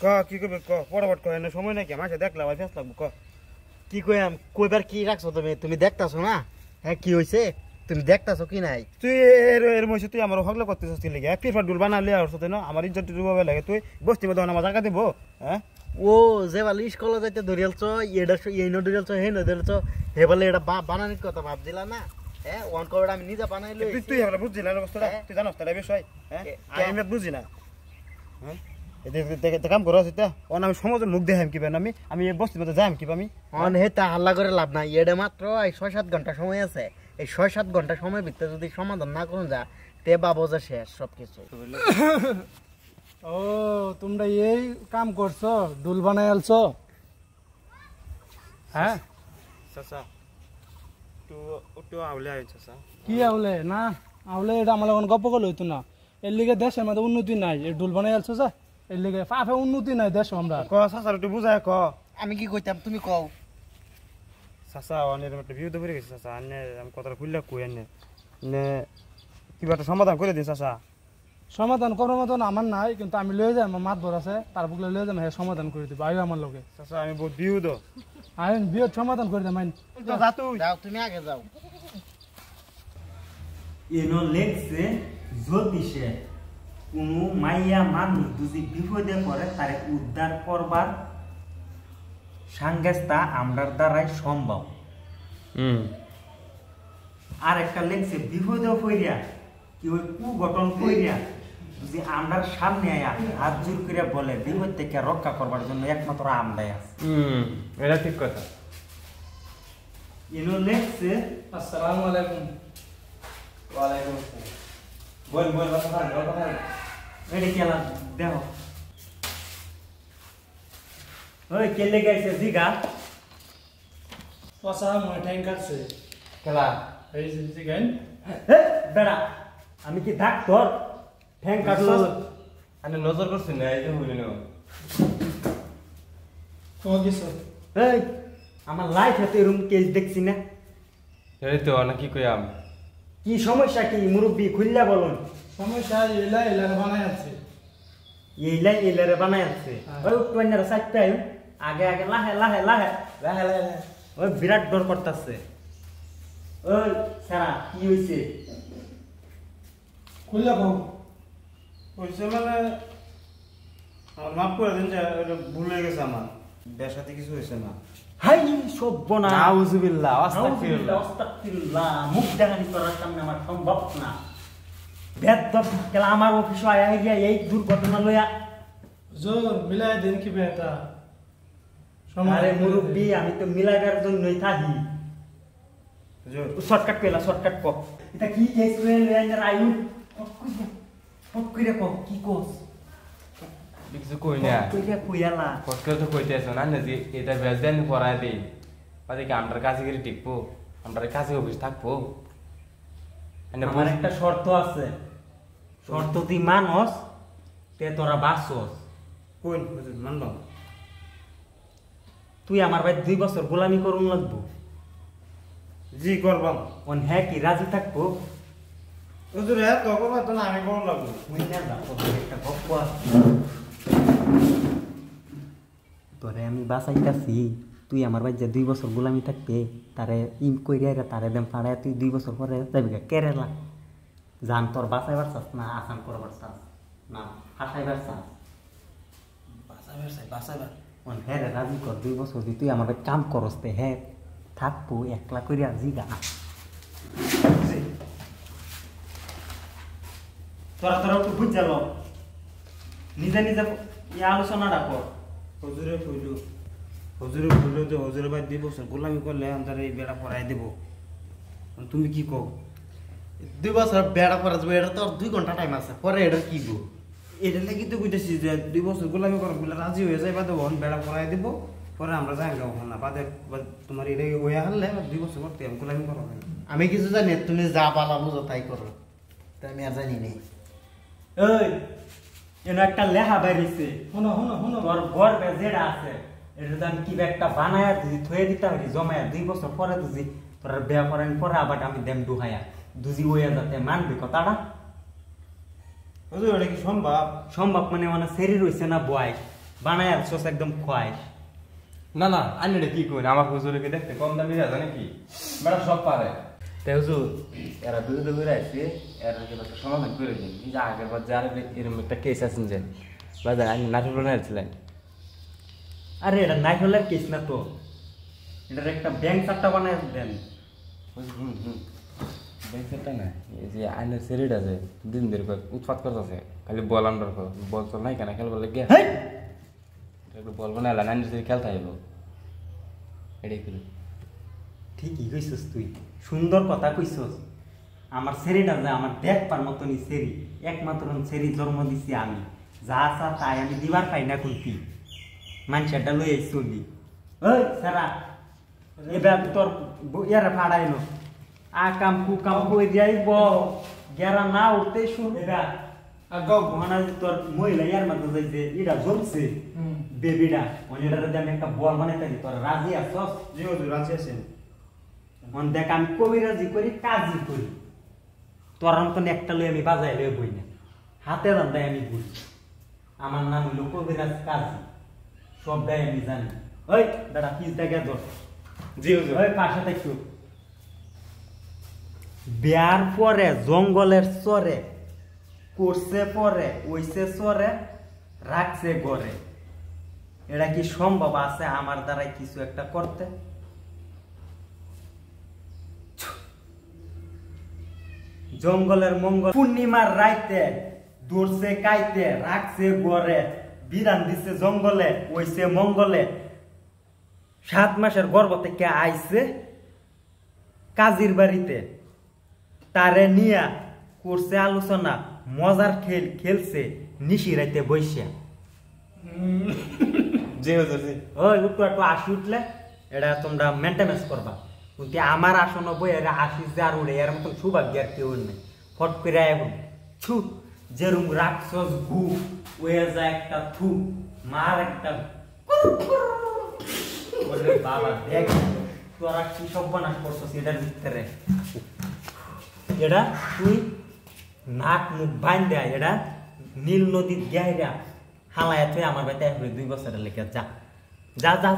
ক কি করবে ক পড়াপট ক এনে সময় নাকি মাসে দেখলাম আর ফেস লাগবো ক কি কইম কইবার কি রাখছো তুমি দেখতাছো না হ্যাঁ কি হইছে তুমি দেখতাছো কি নাই তুই এর মধ্যে তুই আমার হগলা করতেছিস তুই লেগে ফিফা ডুল বানালে আর সাথে না আমার ইজ্জত ডুবাবে লাগে তুই বস্তি মধ্যে আমার জায়গা দিব হ্যাঁ ও যে বালি স্কুলে যাইতে ধরিয়ালছ এটা এই ন ধরিয়ালছ হে ন ধরিয়ালছ হে বলে এটা বানানির কথা ভাবছিলা না হ্যাঁ ওয়ান কোড আমি নিজে বানাই লই তুই আমরা বুঝছিস না অবস্থাটা তুই জানোস তার বিষয় হ্যাঁ আমি বুঝি না হ্যাঁ এতে কাম করো সেটা অন আমি সমাজের মুখ দেখাম কিবা আমি এই বস্তির মধ্যে যাইম কিবা আমি অন হেতা হাল্লা করে লাভ নাই এটা মাত্র এই 6-7 ঘন্টা সময় আছে এই 6-7 ঘন্টা সময়ের ভিতরে যদি সমাধান না করুন যা তে বাবু যা শেষ সবকিছু ও তোমরা এই কাম করছো ডুল বানাই আলছো হ্যাঁ চাচা তো আউলে আইন চাচা কি আউলে না আউলে এটা আমার এখন গপ্প করলে হইতো না এর লিগে দেশের মধ্যে উন্নতি নাই এই ডুল বানাই আলছো যা এর লিগে পাফে উন্নতি নাই দেশ আমরা ক চাচা একটু বুঝায় ক আমি কি কইতাম তুমি কও চাচা অনেক একটা বিরুদ্ধে পড়ে গেছে চাচা আনে আমি কথাটা খুললে কই আনে নে কিবা একটা সমাধান করে দিন চাচা সমাধান করার মতন আমার নাই কিন্তু আমি লয়ে যাই আমার মাত ভর আছে তার বুকলে লয়ে যাই হ্যাঁ সমাধান করে দিব আইও আমার লগে চাচা আমি বহুত বিরুদ্ধ আইন বিয়ত সমাধান করে দেয় মাইন যা তুই যাও তুমি আগে যাও এনো লেখছে জ্যোতিষে কোনো মাইয়া মানুষ যদি বিপদে পড়ে তারে উদ্ধার করবার সাংগেস্তা আমরার দ্বারাই সম্ভব আর একটা লেখছে বিপদে পড়িয়া কি ওই কুগঠন কইরা যদি আমরার সামনে আয়া হাত জোর করে বলে বিপদ থেকে রক্ষা করবার জন্য একমাত্র আমরাই আছে এটা ঠিক কথা এনো লেখছে আসসালামু আলাইকুম ওয়ালাইকুম আসসালাম বল কথা এটা কেলা দেহ ওই কেলে গেছে জিগা পসা মই ট্যাঙ্ক আছে খেলা এই যে গাইন বেড়া আমি কি ডাক্তার ঠ্যাং কাটলো আমি নজর করছি না এই যে হইল না কো গেছো এই আমার লাইফ এত এরকম কেস দেখছি না এই তো না কি কইয়াম কি সমস্যা কি মুরব্বি খুললা বলুন সমস্যা এলা বানাই আছে এইলারে বানাই আছে ওই টুয়ান্নার সাইডটা আগে আগে লাহে লাহে লাহে লাহে লাহে ওই বিরাট ডর করতেছে ওই সারা কি হইছে খুললা কও হইছে মানে আমার মাফ করে দিন যে এটা ভুল হয়ে গেছে আমার বেশাতে কিছু হয়েছে না হাই সব্বনা নাউজুবিল্লাহ আস্তাগফিরুল্লাহ আস্তাগফিরুল্লাহ মুখ দেখানি করার সামনে আমার সম্ভব না বেদব কেলা আমার অফিসে আয়া গিয়া এই দুর্ঘটনা লইয়া জোর মিলাই দেন কি বেটা আরে মুরব্বি আমি তো মিলাইবার জন্যই থাকি শর্টকাট পেলা শর্টকাট ক এটা কি কেস লইয়া আয়ু পক্কুরে ক কি কোস কিছু কই না কইয়া কইয়ালা ফটকে তো কইতেছ না যে এটা বেজদেন করায় দেই পাতে কি আমরার কাছে গিয়ে টিকবো আমরার কাছে অফিস থাকবো আমার একটা শর্ত আছে শর্ত তুই মানস তে তোরা বাঁচস কোন হুজুর মানব তুই আমার ভাই 2 বছর গোলামি করুন লাগবো জি করবাম অন হ্যাঁ কি রাজি থাকবো হুজুর হ্যাঁ তো করবা তো না আমি করব লাগবো মুই না রাখো একটা গপ্প আছে তোরে আমি বাঁচাইতাছি তুই আমার ভাই যে 2 বছর গোলামি থাকবে তারে ইম কইরা তারে দেম ফাড়ায় তুই 2 বছর পরে যাবি কেরালা জান তোর বাঁচাইবার চাস না আসান করবার চাস না হাসাইবার চাস বাসাবার অন হ্যাঁ রে রাজি কর 2 বছর দি তুই আমার ভাই কাম করস তে হ্যাঁ থাকবো একলা কইরা জিগা তোরা তোরা একটু বুঝ যালো নিজে নিজে এই আলোচনাটা কর হুজুরে কইলো যে হুজুরে ভাই 2 বছর গোলামি করলে আমাদের এই বেড়া পড়াই দেব তুমি কি কও 2 বছর বেড়া পড়া যাবে এটা তো 2 ঘন্টা টাইম আছে পরে এটা কি গো এটা লাগি তো কইতেছি যে 2 বছর গোলামি করো বলে রাজি হয়ে যায় বাদে ওখান বেড়া পড়াই দেব পরে আমরা যাই গাও না বাদে তোমার এটা ওই হারলে 2 বছর করতে আমি গোলামি করো আমি কিছু জানি তুমি যা পালা বুঝো তাই করো তাই আমি আর জানি না এই এন একটা লেখা বাইরেছে হুনো তোর বর বেজেরা আছে এটা আমি কি একটা বানায়া যদি থয়ে দিতে পারি জমায়া 2 বছর পরে যদি তোর বিয়া করেন পরে আবার আমি দেম ডুহায়া দুজি ওয়া যাতে মানবি কথাটা হুজুর এটা কি সম্ভব সম্ভব মানে শরীর হইছে না বয় বানায় আনছস একদম খোয়াইশ। না না আনি রে কি কই আমার হুজুরকে দেখতে কম দামি জানে কি বেটা সব পারে তে হুজুর এরা বিরুদ্ধে ঘুরে আসছে এরা কি একটা সমাধান করে দিন এই যে আগের বার যার এরকম একটা কেস আছেন যে বাজার আনি নাটক বানাইছিলেন। আরে এটা নাইটলের কেস না তো, এটার একটা ব্যাংক চারটা বানায় দেন। দেখতে না এই যে আইনের সেরিট আছে দিন ধরে উৎপাত করতেছে খালি বল আন্ডার বল চল নাই কেন খেলবো লাগে একটু বল বানাইলা আইনের সেরি খেলতে আইব এটাই করি। ঠিকই কইছস তুই, সুন্দর কথা কইছস। আমার সেরিটা যে আমার দেখবার মতনই সেরি, একমাত্র সেরি জন্ম দিছি আমি, যা আসা তাই আমি দিবার পাই না কুলতি মানুষটা লই আইস চলি। ওই সারা এবার তোর ইয়ারা ফাড়াইলো আকাম কুকাম কই যাইব গেরা না উঠতে শুন এবার আগাও ঘনা তোর মহিলা ইয়ার মধ্যে যাইছে ইডা জমছে বেবিডা ওইটার মধ্যে আমি একটা বল বানাইতে তোর রাজি আছস? জি হুজুর রাজি আছেন। মন দেখ আমি কবিরাজি করি কাজই করি, তোর মতন একটা লই আমি বাজাই লই বই না, হাতে রান্দায় আমি বই। আমার নাম হইল কবিরাজ কাজী, সবটাই আমি জানি। ওই দাদা পিস দেখে ধর। জি হুজুর। ওই পাশে দেখছো বিয়ার পরে জঙ্গলের চরে করছে পরে ওইসে চরে রাখছে গড়ে, এটা কি সম্ভব আছে আমার দ্বারাই কিছু একটা করতে? জঙ্গলের মঙ্গল পূর্ণিমার রাইতে দৌড়ছে কাইতে রাখছে গড়ে, বিধান দিছে জঙ্গলে ওইসে মঙ্গলে, 7 মাসের গর্ভ থেকে আইছে কাজীর বাড়িতে, তারে নিয়া করছে আলোচনা, মজার খেল খেলছে নিশি রাইতে বইসা। জি হুজুর জি। ওই একটু একটু আসি উঠলে এটা তোমরা মেনটেনেন্স করবা, কিন্তু আমার আসন বই এরা আসি যে আর উড়ে এর মতন সৌভাগ্য আর কেউ নেই। ফট করে এখন ছু যেরুম রাক্ষস গু ওয়ে যায় একটা থু মার একটা ওরে বাবা দেখ তোরা কি সব বানাস করছিস এটার ভিতরে। এটা তুই নাক মুখ বাইন দেয়, এটা নীল নদীর গাইরা হালায় তুই আমার বাড়িতে 2 বছরের লেগে যা যা যা।